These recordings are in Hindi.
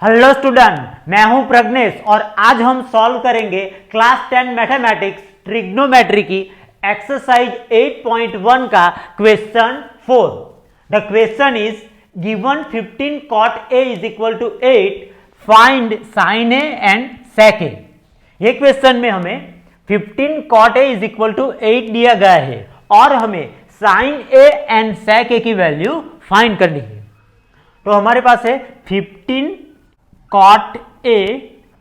हेलो स्टूडेंट, मैं हूं प्रज्ञेश और आज हम सॉल्व करेंगे क्लास 10 मैथमेटिक्स ट्रिग्नोमेट्री की एक्सरसाइज 8.1 का question 4। The question is given 15 cot a is equal to 8, find sin a and sec a। ये क्वेश्चन में हमें 15 cot a is equal to 8 दिया गया है और हमें sin a and sec a की वैल्यू फाइंड करनी है। तो हमारे पास है 15 cot A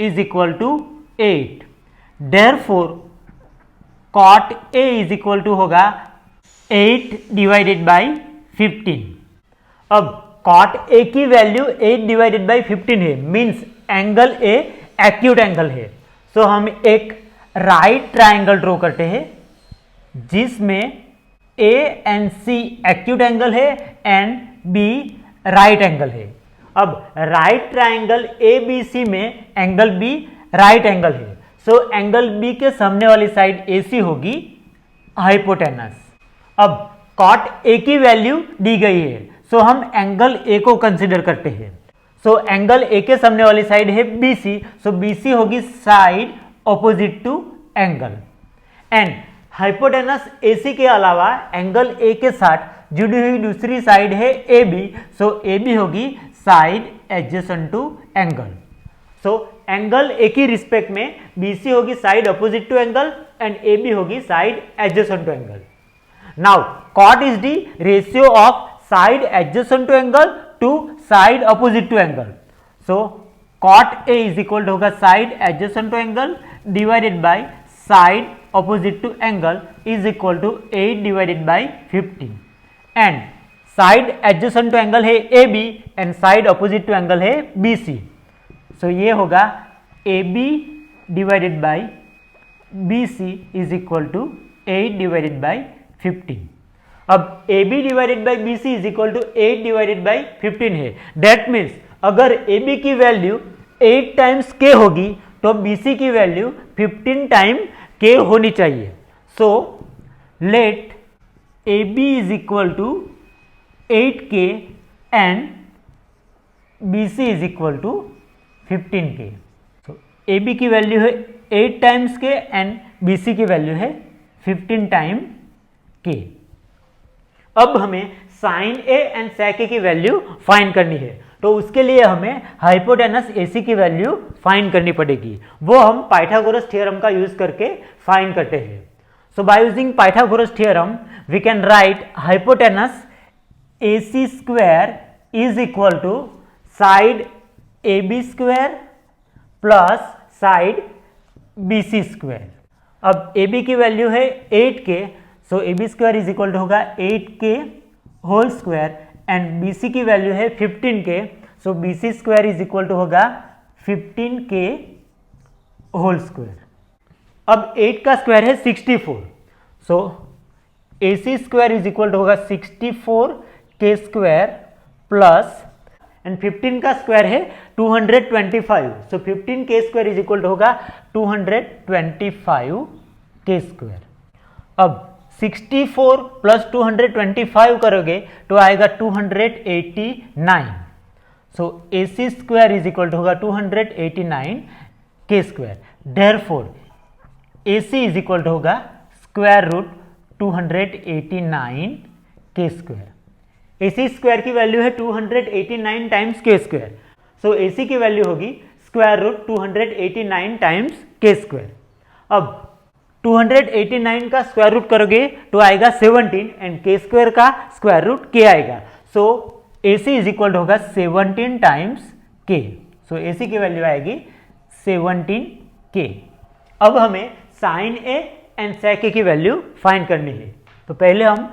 is equal to 8, therefore cot A is equal to होगा 8 डिवाइडेड बाई 15। अब cot A की वैल्यू 8 डिवाइडेड बाई 15 है, means angle A acute angle है। सो हम एक राइट ट्राइंगल ड्रॉ करते हैं जिसमें A and C acute angle है एंड B राइट एंगल है। अब राइट ट्राइंगल ABC में एंगल B राइट एंगल है, सो एंगल B के सामने वाली साइड AC होगी हाइपोटेनस। अब cot A की वैल्यू दी गई है, सो हम एंगल A को कंसीडर करते हैं। सो एंगल A के सामने वाली साइड है BC, सो BC होगी side opposite to angle and hypotenuse AC के अलावा एंगल A के साथ जुड़ी हुई दूसरी साइड है AB, सो AB होगी side adjacent to angle. So angle A की रिस्पेक्ट में BC होगी side opposite to angle and AB होगी side adjacent to angle. Now cot is the ratio of side adjacent to angle to side opposite to angle. So cot A is equal to होगा side adjacent to angle divided by side opposite to angle is equal to 8 divided by 15 and side adjacent to angle है AB and side opposite to angle है BC। सो ये होगा AB divided by BC is equal to 8 divided by 15। अब AB divided by BC is equal to 8 divided by 15 है। दैट मीन्स अगर AB की वैल्यू 8 टाइम्स K होगी तो BC की वैल्यू 15 टाइम K होनी चाहिए। So let AB is equal to 8K and BC is equal to 15K। So AB की वैल्यू है 8 टाइम्स K एंड BC की वैल्यू है 15 टाइम K। अब हमें sin A and sec A की वैल्यू फाइंड करनी है, तो उसके लिए हमें हाइपोटेनस AC की वैल्यू फाइंड करनी पड़ेगी। वो हम पाइथागोरस थ्योरम का यूज करके फाइंड करते हैं। So by using Pythagoras theorem we can write hypotenuse AC square is equal to side AB square plus side BC square. अब AB की वैल्यू है 8K, so AB square is equal to होगा 8K whole square and BC की वैल्यू है 15K, so BC square is equal to होगा 15K होल स्क्वायर। अब 8 का स्क्वायर है 64, so AC square is equal to होगा 64K स्क्वायर प्लस एंड 15 का स्क्वायर है 225, so 15K square is equal to होगा 225K स्क्वायर। अब 64 प्लस 225 करोगे तो आएगा 289, so AC square is equal to होगा 289K square. Therefore AC is equal to होगा square root 289K square. AC square की वैल्यू है 289 times K square, so AC की वैल्यू होगी square root 289 times K square. अब 289 का स्क्वायर रूट करोगे तो आएगा 17 एंड K स्क्वायर का स्क्वायर रूट K आएगा, सो AC इज इक्वल होगा 17 टाइम्स K। सो AC की वैल्यू आएगी 17K। अब हमें sin A and sec A की वैल्यू फाइंड करनी है, तो पहले हम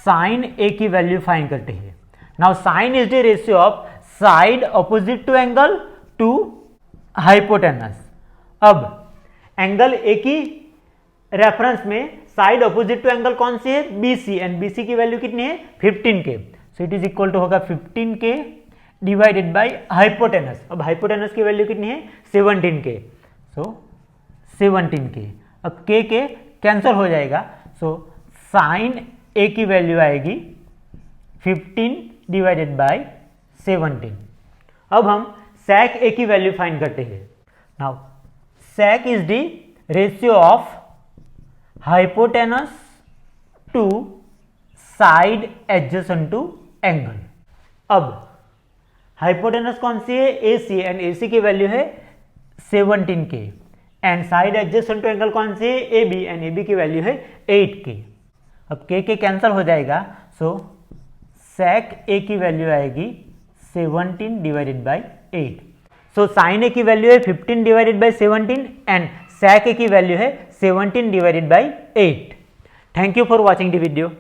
sin A की वैल्यू फाइंड करते हैं। Now sin is the ratio of side opposite to angle to hypotenuse. अब एंगल A की रेफरेंस में साइड अपोजिट टू एंगल कौन सी है? BC एंड BC की वैल्यू कितनी है? 15K, so it is equal to होगा 15K डिवाइडेड बाय हाइपोटेनस। अब हाइपोटेनस की वैल्यू कितनी है? 17K, सो 17K। अब K कैंसिल हो जाएगा, सो sin A की वैल्यू आएगी 15 डिवाइडेड बाय 17। अब हम sec A की वैल्यू फाइंड करते हैं। Now sec is the ratio of hypotenuse to side adjacent to angle. अब हाइपोटेनस कौन सी है? AC, एंड AC की वैल्यू है 17K, and side adjacent to angle कौन सी है? AB, एंड AB की वैल्यू है 8K। अब K कैंसिल हो जाएगा, सो sec A की वैल्यू आएगी 17 divided by 8। So sin A की वैल्यू है 15 divided by 17 and sec A की वैल्यू है 17 divided by 8। Thank you for watching the video.